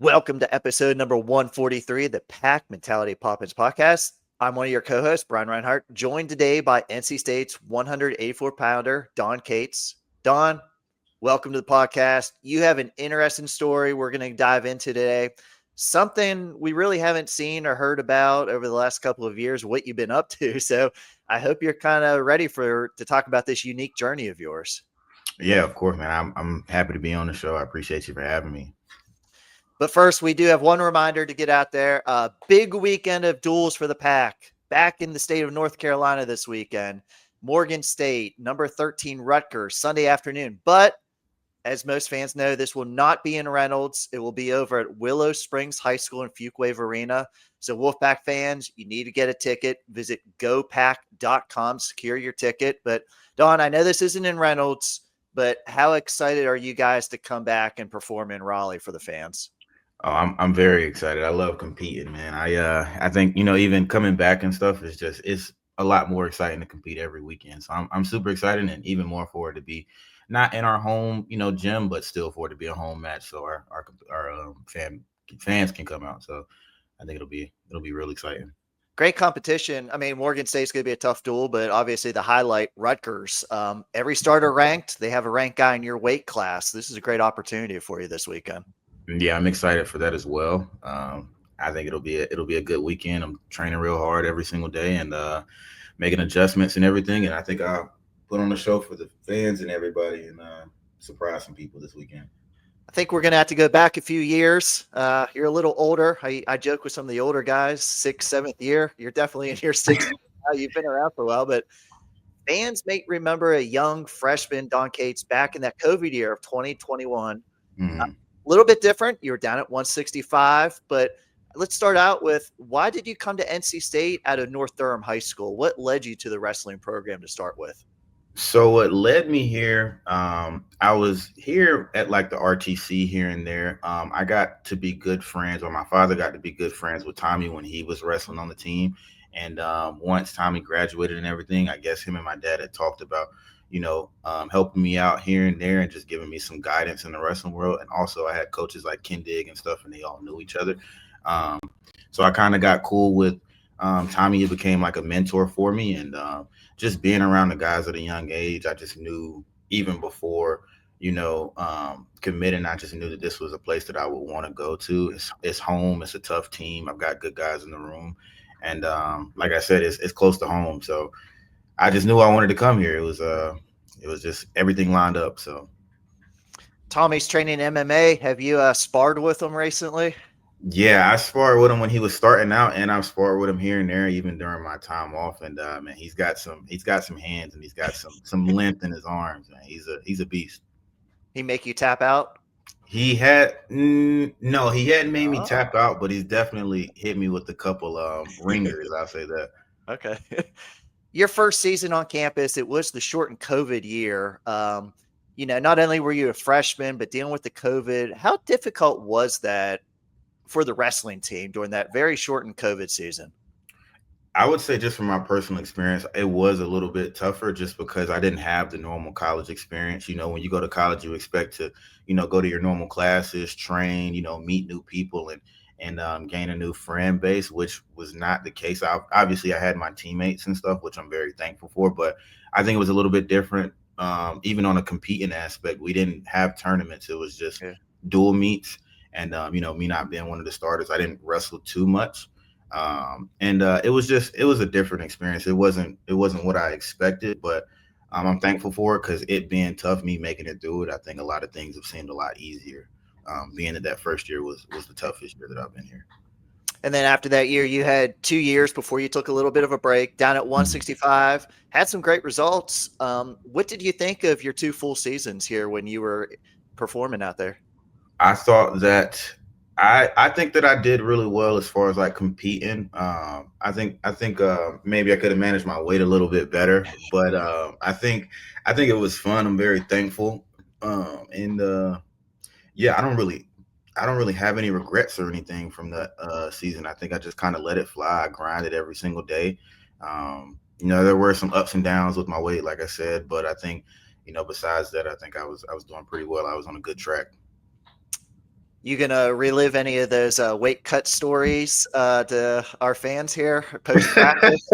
Welcome to episode number 143 of the Pack Mentality Poppins podcast. I'm one of your co-hosts, Brian Reinhardt, joined today by NC State's 184-pounder, Don Cates. Don, welcome to the podcast. You have an interesting story we're going to dive into today. Something we really haven't seen or heard about over the last couple of years, what you've been up to. So I hope you're kind of ready to talk about this unique journey of yours. Yeah, of course, man. I'm happy to be on the show. I appreciate you for having me. But first, we do have one reminder to get out there. Big weekend of duels for the Pack. Back in the state of North Carolina this weekend. Morgan State, number 13 Rutgers, Sunday afternoon. But as most fans know, this will not be in Reynolds. It will be over at Willow Springs High School in Fuquay Arena. So Wolfpack fans, you need to get a ticket. Visit gopack.com, secure your ticket. But Don, I know this isn't in Reynolds, but how excited are you guys to come back and perform in Raleigh for the fans? Oh, I'm very excited. I love competing, man. I think even coming back and stuff is it's a lot more exciting to compete every weekend. So I'm super excited and even more forward to be not in our home gym, but still for it to be a home match so our fans can come out. So I think it'll be real exciting. Great competition. I mean, Morgan State's going to be a tough duel, but obviously the highlight, Rutgers. Every starter ranked. They have a ranked guy in your weight class. This is a great opportunity for you this weekend. Yeah, I'm excited for that as well. I think it'll be a good weekend. I'm training real hard every single day and making adjustments and everything. And I think I'll put on a show for the fans and everybody and surprise some people this weekend. I think we're going to have to go back a few years. You're a little older. I joke with some of the older guys, 6th, 7th year. You're definitely in your 6th. You've been around for a while, but fans may remember a young freshman, Don Cates, back in that COVID year of 2021. Mm-hmm. A little bit different. You were down at 165, but let's start out with, why did you come to NC State out of North Durham High School? What led you to the wrestling program to start with? So what led me here, I was here at like the RTC here and there. I got to be good friends, or my father got to be good friends with Tommy when he was wrestling on the team. And once Tommy graduated and everything, I guess him and my dad had talked about, helping me out here and there and just giving me some guidance in the wrestling world. And also I had coaches like Ken Digg and stuff, and they all knew each other. So I kind of got cool with Tommy. He became like a mentor for me, and just being around the guys at a young age, I just knew even before, committing, I just knew that this was a place that I would want to go to. It's home. It's a tough team. I've got good guys in the room. And like I said, it's close to home. So I just knew I wanted to come here. It was just everything lined up. So Tommy's training MMA. Have you sparred with him recently? yeah, I sparred with him when he was starting out, and I've sparred with him here and there, even during my time off. And man, he's got some hands, and he's got some length in his arms. Man, he's a beast. He make you tap out? No, he hadn't made me tap out, but he's definitely hit me with a couple ringers. I'll say that. Okay. Your first season on campus, it was the shortened COVID year. Not only were you a freshman, but dealing with the COVID, how difficult was that for the wrestling team during that very shortened COVID season? I would say, just from my personal experience, it was a little bit tougher just because I didn't have the normal college experience. When you go to college, you expect to, go to your normal classes, train, meet new people and gain a new friend base, which was not the case. Obviously, I had my teammates and stuff, which I'm very thankful for, but I think it was a little bit different. Even on a competing aspect, we didn't have tournaments. It was just dual meets. And, me not being one of the starters, I didn't wrestle too much. It was a different experience. It wasn't what I expected, but I'm thankful for it because it being tough, me making it through it, I think a lot of things have seemed a lot easier. Being that first year was the toughest year that I've been here. And then after that year, you had 2 years before you took a little bit of a break, down at 165, had some great results. What did you think of your 2 full seasons here when you were performing out there? I thought that I think that I did really well as far as like competing. I think maybe I could have managed my weight a little bit better, but I think it was fun. I'm very thankful. Yeah, I don't really have any regrets or anything from that season. I think I just kind of let it fly. I grinded every single day. There were some ups and downs with my weight, like I said, but I think, besides that, I think I was doing pretty well. I was on a good track. You gonna relive any of those weight cut stories to our fans here post practice?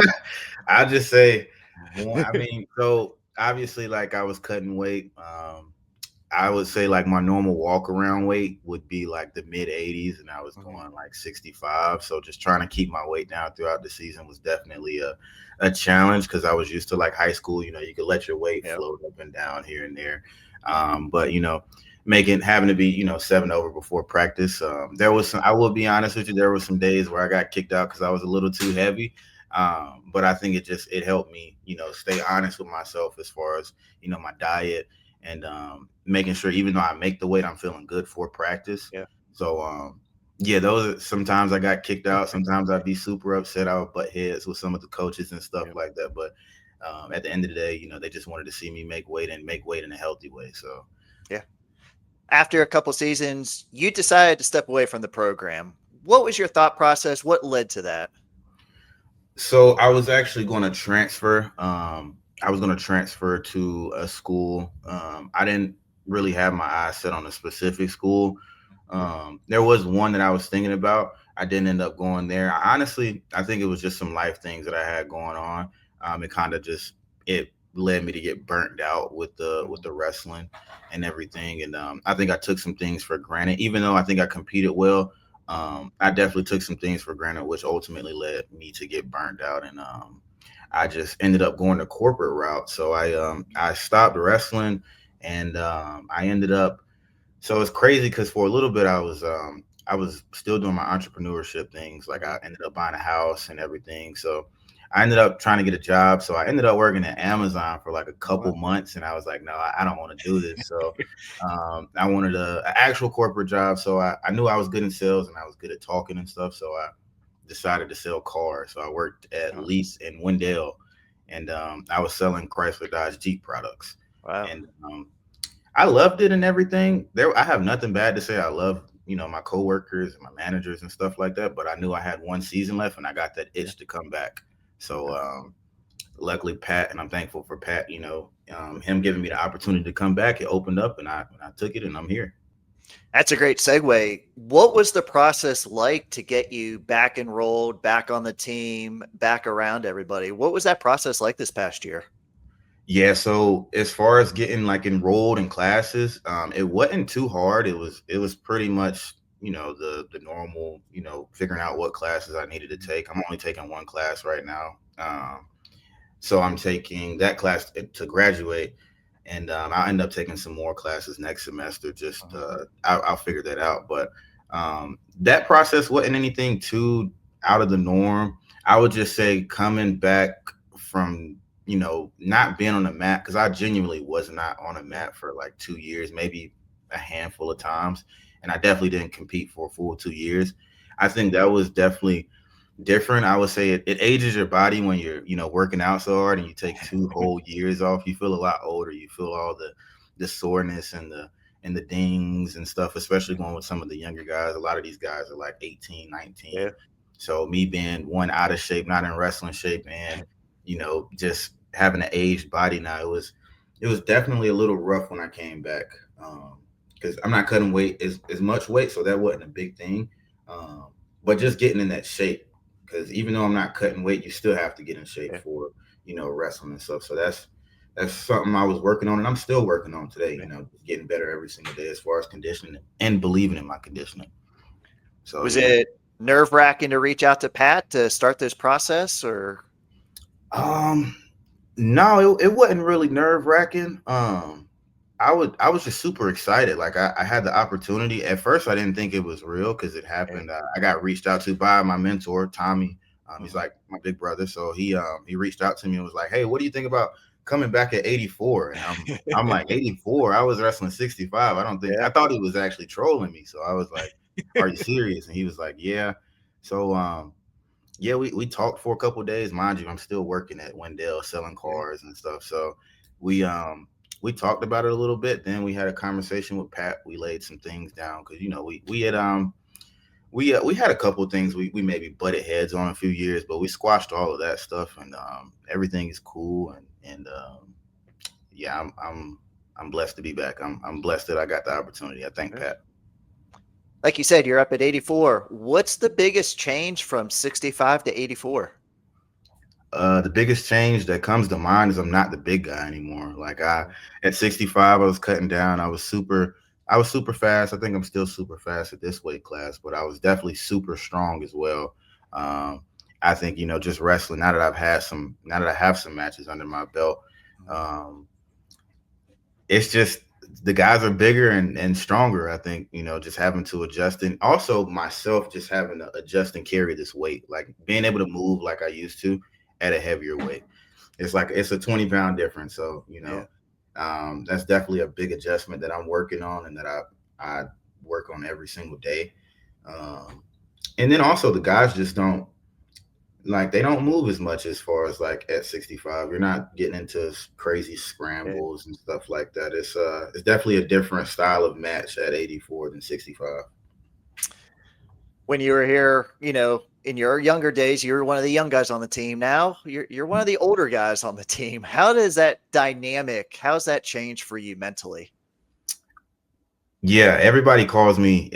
I'll just say one. I mean, so obviously, like I was cutting weight. I would say like my normal walk around weight would be like the mid 80s, and I was Mhm. going like 65. So just trying to keep my weight down throughout the season was definitely a challenge because I was used to like high school. You could let your weight Yep. float up and down here and there. But making having to be 7 over before practice. There was some. I will be honest with you. There were some days where I got kicked out because I was a little too heavy. But I think it helped me stay honest with myself as far as my diet and making sure even though I make the weight, I'm feeling good for practice. Yeah. So yeah, those are sometimes I got kicked out. Sometimes I'd be super upset. I would butt heads with some of the coaches and stuff Yeah. like that. But at the end of the day, they just wanted to see me make weight and make weight in a healthy way. So Yeah. After a couple seasons, you decided to step away from the program. What was your thought process? What led to that? I was actually going to transfer. I was going to transfer to a school. I didn't really have my eyes set on a specific school. There was one that I was thinking about. I didn't end up going there. I think it was just some life things that I had going on. It kind of just it led me to get burnt out with the wrestling and everything. And I think I took some things for granted, even though I think I competed well. I definitely took some things for granted, which ultimately led me to get burned out, and I just ended up going the corporate route. So I stopped wrestling, and I ended up. So it's crazy because for a little bit I was still doing my entrepreneurship things. Like I ended up buying a house and everything. So I ended up trying to get a job. So I ended up working at Amazon for like a Oh, couple wow. months, and I was like, no, I don't want to do this. So I wanted an actual corporate job. So I knew I was good in sales and I was good at talking and stuff. So I decided to sell cars. So I worked at Oh, Lease in Wendell, and I was selling Chrysler Dodge Jeep products. wow. And I loved it and everything. I have nothing bad to say. I love my coworkers and my managers and stuff like that. But I knew I had one season left, and I got that Yeah. itch to come back. So Yeah. luckily, Pat, and I'm thankful for Pat. Him giving me the opportunity to come back. It opened up, and I took it, and I'm here. That's a great segue. What was the process like to get you back enrolled, back on the team, back around everybody? What was that process like this past year? Yeah, so as far as getting like enrolled in classes, it wasn't too hard. It was pretty much the normal figuring out what classes I needed to take. I'm only taking one class right now, so I'm taking that class to graduate, and I'll end up taking some more classes next semester. Just Mhm. I'll figure that out. But that process wasn't anything too out of the norm. I would just say coming back from not being on the mat because I genuinely was not on a Yeah. mat for like 2 years, maybe a handful of times, and I definitely didn't compete for a full 2 years. I think that was definitely different. I would say it ages your body when you're, working out so hard and you take 2 whole years off. You feel a lot older. You feel all the soreness and the dings and stuff, especially going with some of the younger guys. A lot of these guys are like 18, Yeah. 19. So me being one out of shape, not in wrestling shape, and just having an aged body now, it was definitely a little rough when I came back. Because I'm not cutting weight as much weight, so that wasn't a big thing. Um, but just getting in that shape because even though I'm not cutting weight, you still have to get in shape Yeah. for wrestling and stuff. So that's something I was working on, and I'm still working on today. Yeah. Getting better every single day as far as conditioning and believing in my conditioning. So Was yeah. it nerve wracking to reach out to Pat to start this process or? Um, no, it wasn't really nerve wracking. I was just super excited. Like I had the opportunity. At first, I didn't think it was real because it Yeah. happened. I got reached out to by my mentor, Tommy. He's Mhm. like my big brother, so he reached out to me and was like, "Hey, what do you think about coming back at 84?" And I'm like 84. I was wrestling 65. I Yeah. thought he was actually trolling me. So I was like, "Are you serious?" And he was like, "Yeah." So yeah, we talked for a couple of days. Mind you, I'm still working at Wendell selling Yeah. cars and stuff. So we um we talked about it a little bit. Then we had a conversation with Pat. We laid some things down because we had a couple of things we maybe butted heads on a few years, but we squashed all of that stuff and everything is cool and yeah, I'm blessed to be back. I'm blessed that I got the opportunity. I thank Yeah. Pat. Like you said, you're up at 84. What's the biggest change from 65 to 84? The biggest change that comes to mind is I'm not the big guy anymore. Like Okay. at 65, I was cutting down. I was super fast. I think I'm still super fast at this weight class, but I was definitely super strong as well. Um, I think, just wrestling, now that I have some matches under my belt, um, it's just the guys are bigger and stronger. I think, just having to adjust, and also myself just having to adjust and carry this weight, like being able to move like I used to at a heavier weight. It's like it's a 20-pound difference. So, Yeah. that's definitely a big adjustment that I'm working on and that I work on every single day. Um, and then also the guys just don't like they don't move as much as far as like at 65. You're not getting into crazy Yeah. scrambles and stuff like that. It's definitely a different style of match at 84 than 65. When you were here, in your younger days, you were one of the young guys on the team. Now you're one of the older guys on the team. How does that dynamic, how's that change for you mentally? Yeah, everybody calls me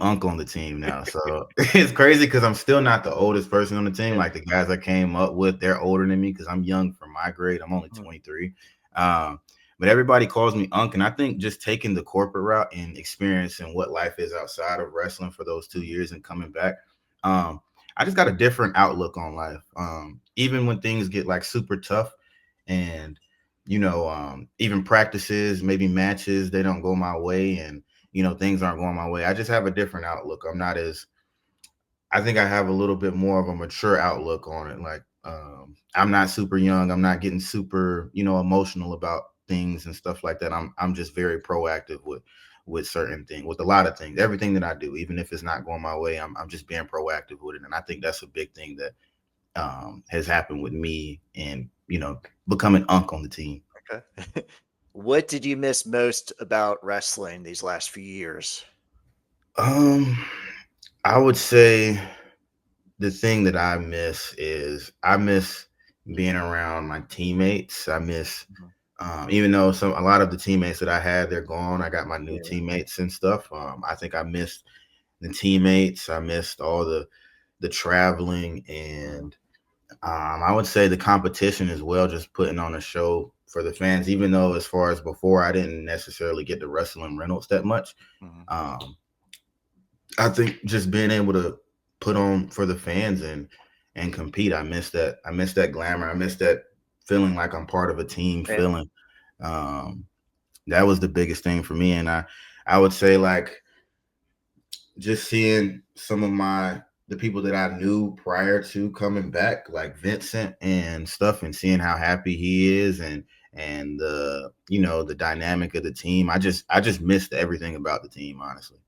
uncle on the team now. So it's crazy because I'm still not the oldest person on the team. Yeah. Like the guys I came up with, they're older than me because I'm young for my grade. I'm only Mhm. 23. Um, but everybody calls me uncle. And I think just taking the corporate route and experiencing what life is outside of wrestling for those 2 years and coming back, um, I just got a different outlook on life. Even when things get like super tough and even practices, maybe matches, they don't go my way, and things aren't going my way. I just have a different outlook. I think I have a little bit more of a mature outlook on it. Like, I'm not super young. I'm not getting super, emotional about things and stuff like that. I'm just very proactive with certain things, with a lot of things, everything that I do, even if it's not going my way, I'm just being proactive with it. And I think that's a big thing that has happened with me and, becoming unk on the team. Okay. What did you miss most about wrestling these last few years? Um, I would say the thing that I miss being around my teammates. I miss Mhm. even though a lot of the teammates that I had, they're gone. I got my new Yeah. teammates and stuff. I think I missed the teammates. I missed all the traveling, Mhm. and I would say the competition as well, just putting on a show for the fans, even though as far as before, I didn't necessarily get to wrestle in Reynolds that much. Mhm. Um, I think just being able to put on for the fans and compete. I miss that. I miss that glamour. I miss that feeling like I'm part of a team Yeah. feeling. Um, that was the biggest thing for me. And I would say like just seeing some of the people that I knew prior to coming back, like Vincent and stuff, and seeing how happy he is and the dynamic of the team. I just missed everything about the team, honestly.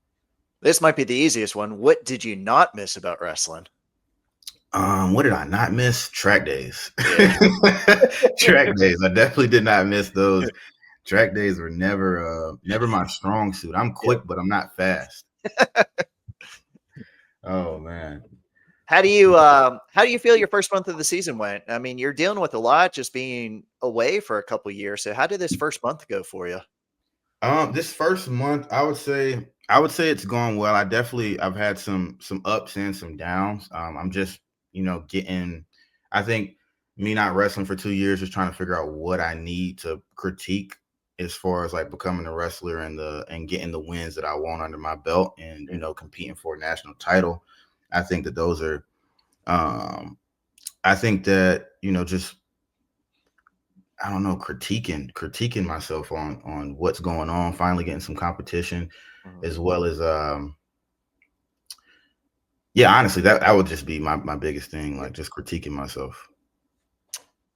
This might be the easiest one. What did you not miss about wrestling? What did I not miss? Track days. Yeah. Track days. I definitely did not miss those. Track days were never my strong suit. I'm Yeah. quick, but I'm not fast. Oh man. How do you feel your first month of the season went? I mean, you're dealing with a lot just being away for a couple years. So how did this first month go for you? This first month, I would say it's gone well. I've had some ups and some downs. I'm just, getting I think me not wrestling for 2 years, just trying to figure out what I need to critique as far as like becoming a wrestler and getting the wins that I want under my belt and, Yeah. competing for a national title. I think that those are um I think that, just I don't know, critiquing myself on what's going on, finally getting some competition, Mhm. as well as yeah, honestly, that would just be my biggest thing, Yeah. like just critiquing myself.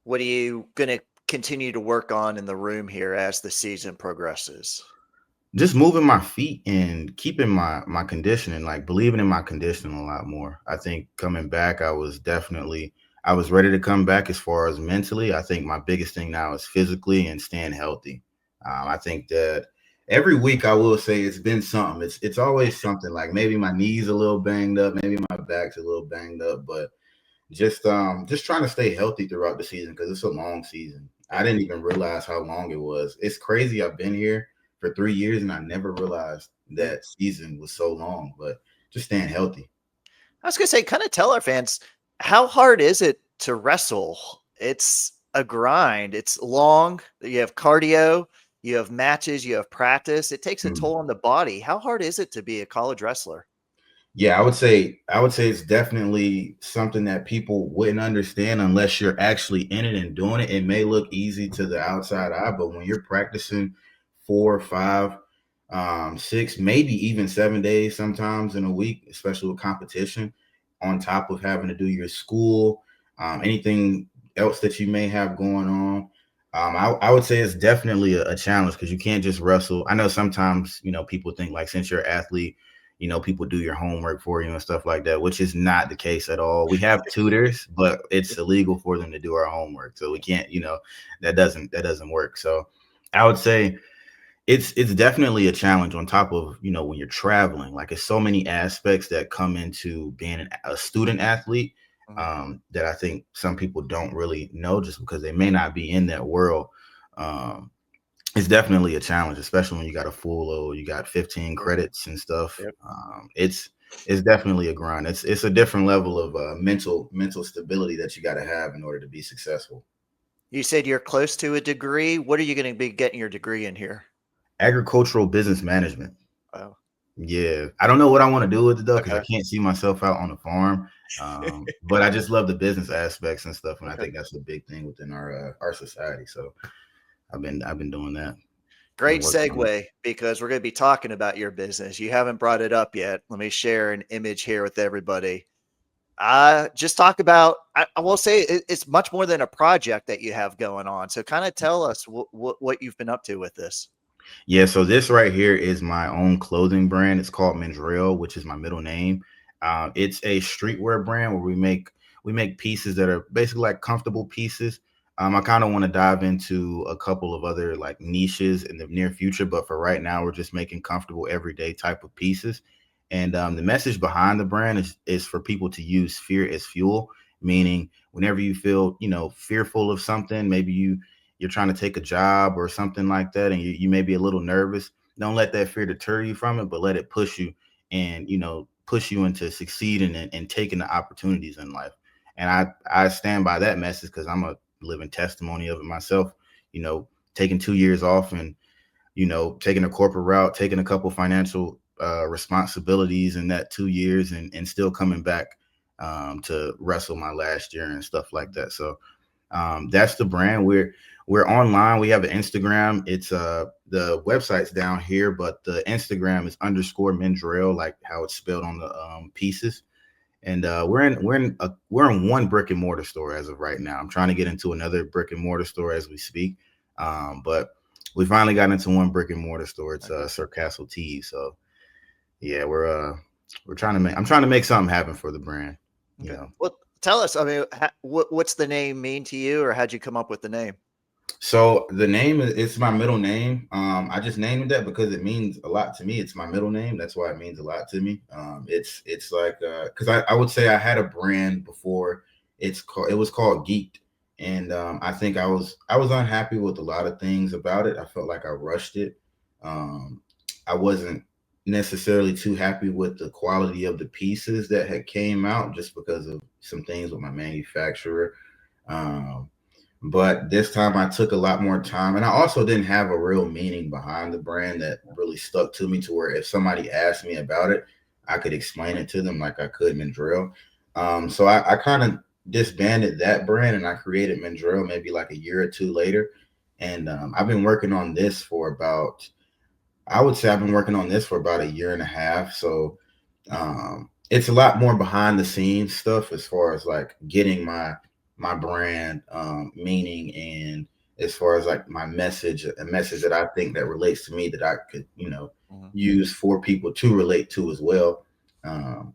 What are you going to continue to work on in the room here as the season progresses? Just moving my feet and keeping my conditioning, like believing in my conditioning a lot more. I think coming back, I was ready to come back as far as mentally. I think my biggest thing now is physically and staying healthy. I think that every week I will say it's been something. It's always something. Like maybe my knees a little banged up, maybe my back's a little banged up, but just trying to stay healthy throughout the season because it's a long season. I Yeah. didn't even realize how long it was. It's crazy. I've been here for 3 years and I never realized that season was so long, but just staying healthy. I was gonna say, kind of tell our fans, how hard is it to wrestle? It's a grind. It's long. You have cardio, you have matches, you have practice. It takes a Mhm. toll on the body. How hard is it to be a college wrestler? Yeah, I would say it's definitely something that people wouldn't understand unless you're actually in it and doing it. It may look easy to the outside eye, but when you're practicing 4, 5, 6, maybe even 7 days sometimes in a week, especially with competition, on top of having to do your school, anything else that you may have going on. I would say it's definitely a challenge because you can't just wrestle. I know sometimes, people think like since you're an athlete, people do your homework for you and stuff like that, which is not the case at all. We have tutors, but it's illegal for them to do our homework. So we can't, that doesn't work. So I would say it's definitely a challenge on top of, when you're traveling. Like it's so many aspects that come into being a student athlete Mhm. that I think some people don't really know just because they may not be in that world. Um, it's definitely a challenge, especially when you got a full load, you got 15 Yep. credits and stuff. Yep. It's definitely a grind. It's a different level of mental stability that you got to have in order to be successful. You said you're close to a degree. What are you going to be getting your degree in here? Agricultural business management. Oh, Yeah, I don't know what I want to do with it though, because I okay. can't see myself out on the farm. But I just love the business aspects and stuff, and I Okay. think that's the big thing within our society. So I've been doing that. Been Great working on it. segue because we're going to be talking about your business. You haven't brought it up yet. Let me share an image here with everybody. Just talk about, I will say it's much more than a project that you have going on. So kind of tell us what you've been up to with this. Yeah, so this right here is my own clothing brand. It's called Mandrell, which is my middle name. It's a streetwear brand where we make pieces that are basically like comfortable pieces. I kind of want to dive into a couple of other like niches in the near future, but for right now, we're just making comfortable everyday type of pieces. And the message behind the brand is for people to use fear as fuel, meaning whenever you feel fearful of something, maybe you're trying to take a job or something like that, and you may be a little nervous. Don't let that fear deter you from it, but let it push you and push you into succeeding and taking the opportunities in life. And I stand by that message because I'm a living testimony of it myself. You know, taking 2 years off and taking a corporate route, taking a couple financial responsibilities in that 2 years, and still coming back to wrestle my last year and stuff like that. So that's the brand. We're online. We have an Instagram. It's the website's down here, but the Instagram is underscore Mendrell, like how it's spelled on the pieces. And we're in one brick and mortar store as of right now. I'm trying to get into another brick and mortar store as we speak. But we finally got into one brick and mortar store. It's Okay. Sir Castle Tea. So yeah, we're trying to make. I'm trying to make something happen for the brand. You Okay. know. Well, tell us, I mean, what's the name mean to you, or how'd you come up with the name? So the name it's my middle name. I just named it that because it means a lot to me. It's my middle name. That's why it means a lot to me. It's like because I would say I had a brand before. It was called Geeked, and I think I was unhappy with a lot of things about it. I felt like I rushed it. Um, I wasn't necessarily too happy with the quality of the pieces that had came out just because of some things with my manufacturer. Um, but this time I took a lot more time, and I also didn't have a real meaning behind the brand that really stuck to me to where if somebody asked me about it, I could explain it to them like I could Mandrill. So I kind of disbanded that brand and I created Mandrill maybe like a year or two later. And I've been working on this for about, I would say I've been working on this for about a year and a half. So it's a lot more behind the scenes stuff as far as like getting my brand meaning, and as far as like my message, a message that I think that relates to me that I could Mhm. use for people to relate to as well. um,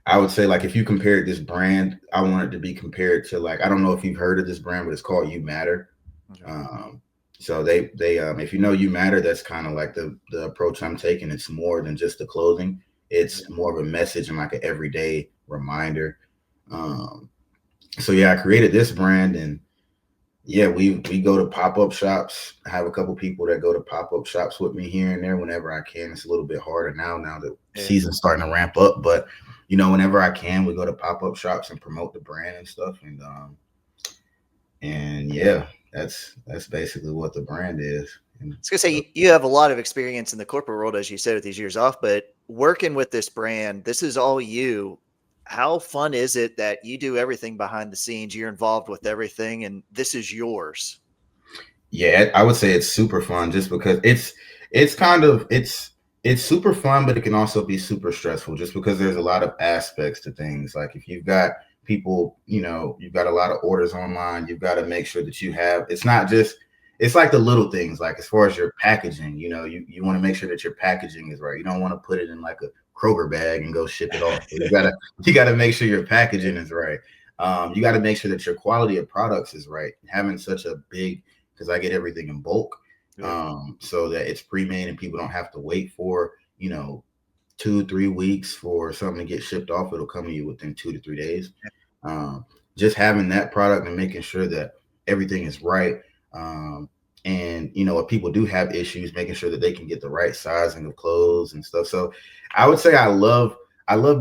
I would say like if you compared this brand, I want it to be compared to, like, I don't know if you've heard of this brand, but it's called You Matter. Okay. um, so they if you know You Matter, that's kind of like the approach I'm taking. It's more than just the clothing. Yeah. It's more of a message and like an everyday reminder. Um, so yeah, I created this brand, and Yeah, we go to pop-up shops. I have a couple people that go to pop-up shops with me here and there whenever I can. It's a little bit harder now that Yeah. season's starting to ramp up, but whenever I can, we go to pop-up shops and promote the brand and stuff. And yeah, that's basically what the brand is. And I was gonna say you have a lot of experience in the corporate world, as you said, with these years off, but working with this brand, this is all you. How fun is it that you do everything behind the scenes? You're involved with everything, and this is yours. yeah, I would say it's super fun just because it's kind of it's super fun, but it can also be super stressful just because there's a lot of aspects to things. Like if you've got people, you've got a lot of orders online, you've got to make sure that you have it's not just it's like the little things, like as far as your packaging, you want to make sure that your packaging is right. You don't want to put it in like a Kroger bag and go ship it off. So you gotta make sure your packaging is right. You got to make sure that your quality of products is right. Having such a big because I get everything in bulk, Yeah. so that it's pre-made and people don't have to wait for 2-3 weeks for something to get shipped off. It'll come to you within 2 to 3 days. Um, just having that product and making sure that everything is right. And if people do have issues, making sure that they can get the right sizing of clothes and stuff. So I would say I love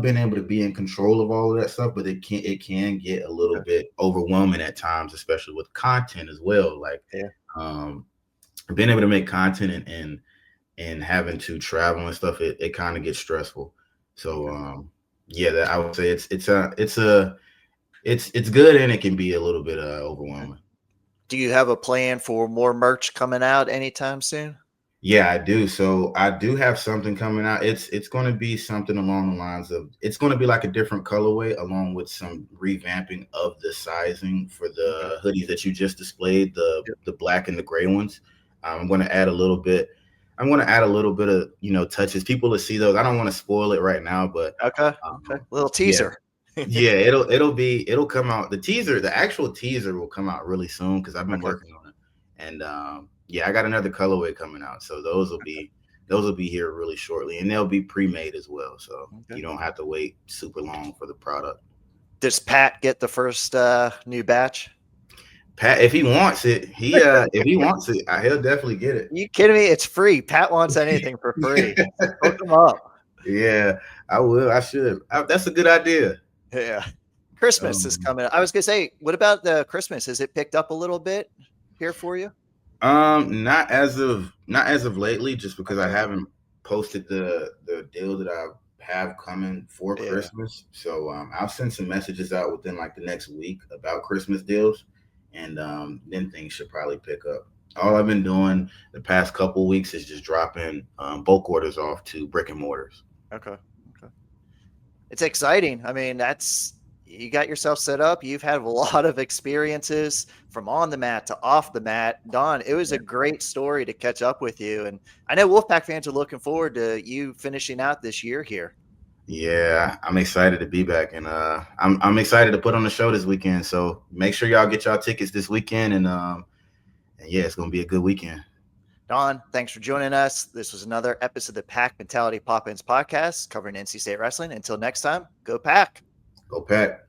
being able to be in control of all of that stuff, but it can get a little bit overwhelming at times, especially with content as well. Like Yeah. um, being able to make content and having to travel and stuff, it kind of gets stressful. So Okay. yeah, that I would say it's good and it can be a little bit Okay. overwhelming. Do you have a plan for more merch coming out anytime soon? Yeah, I do. So I do have something coming out. It's going to be something along the lines of it's going to be like a different colorway along with some revamping of the sizing for Okay. the hoodies that you just displayed, the Yep. the black and the gray ones. I'm going to add a little bit. I'm going to add a little bit of touches. People to see those. I don't want to spoil it right now, but Okay. Okay. um, Little yeah, teaser. yeah. It'll come out. The actual teaser will come out really soon because I've been Okay. working on it. And yeah, I got another colorway coming out, so those will be here really shortly, and they'll be pre-made as well, so Okay. you don't have to wait super long for the product. Does Pat get the first new batch? Pat, if he wants it, he'll definitely get it. You kidding me? It's free. Pat wants anything for free. Hook him up. Yeah, I will. I should. That's a good idea. Yeah. Christmas is Um, coming. I was gonna say, what about the Christmas? Has it picked up a little bit here for you? not as of lately, just because I Okay. haven't posted the deal that I have coming for Yeah. Christmas. So I'll send some messages out within like the next week about Christmas deals, and then things should probably pick up. All I've been doing the past couple weeks is just dropping bulk orders off to brick and mortars. Okay. Okay. It's exciting. I mean, that's you got yourself set up. You've had a lot of experiences from on the mat to off the mat. Don, it was a great story to catch up with you. And I know Wolfpack fans are looking forward to you finishing out this year here. Yeah, I'm excited to be back, and I'm excited to put on the show this weekend. So make sure y'all get y'all tickets this weekend, and yeah, it's gonna be a good weekend. Don, thanks for joining us. This was another episode of the Pack Mentality Pop Ins podcast covering NC State wrestling. Until next time, go Pack. Go Pack.